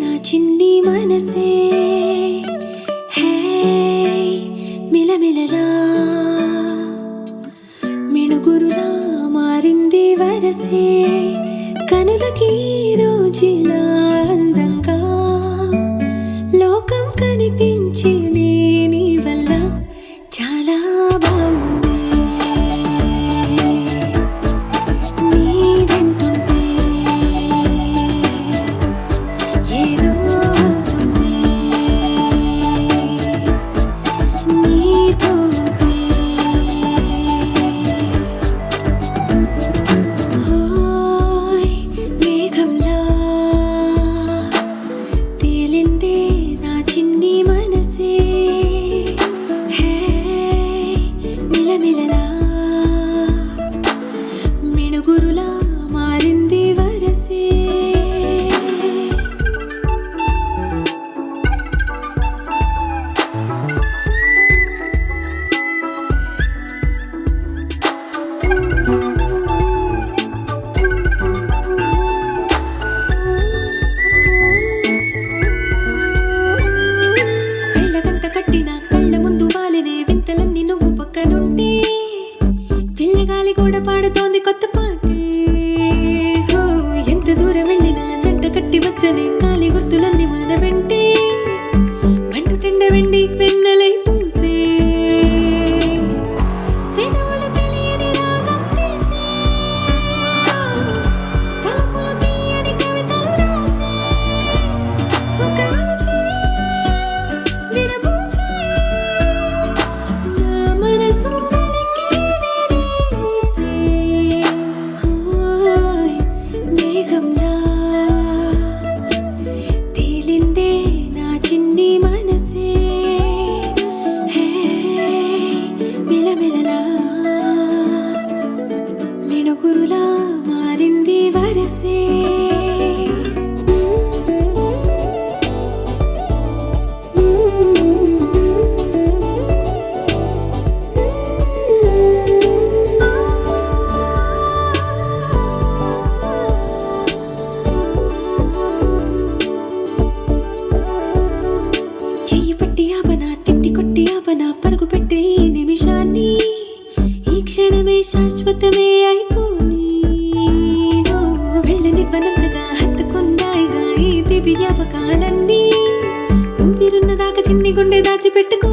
నా చిన్ని మనసే హే మిలమిలలా మిణుగురులా మారింది వరసే కనులకి రోజులా అందంగా లోకం కనిపించి నీ వల్ల చాలా బాగుంది నీ వెంటుంటే ఏదో అవుతుంది నీతో ఉంటే ఓయ్ మేఘంలా తేలిందే నా చిన్ని మనసే హే మిలమిలలా మిణుగురులా మారింది వరసే కళ్ళకంత కట్టిన కళ్ళ ముందు వాలినే వింతలన్నీ నువ్వు పక్కనుంటే పిల్లగాలి కూడా పాడుతోంది కొత్త పాటే హో, ఎంత దూరం వెళ్ళినా జంట కట్టి వచ్చనే కాలి గుర్తులన్నీ మన వెంటే పండు టెండ వెండి వెన్నెలై పూసే పెదవులు తెలియని రాగం చేసే తలుపులు తీయని కవితలు రాసే ఒక ఆసే విరబూసే నా మనసు వెలికి విరిసే ఓయ్ మేఘంలా తేలిందే నా చిన్ని మనసే హే మిలమిలలా మిణుగురులా మారింది వరసే చెయ్యి పట్టి ఆపనా తిట్టి కొట్టి ఆపనా పరుగు పెట్టే ఈ నిమిషాన్ని ఈ క్షణమే శాశ్వతమే అయిపోని ఓ, వెళ్ళనివ్వనంతగా హత్తుకున్నాయిగా ఈ దివ్య జ్ఞాపకాలన్నీ ఊపిరున్నదాకా చిన్ని గుండె దాచిపెట్టుకో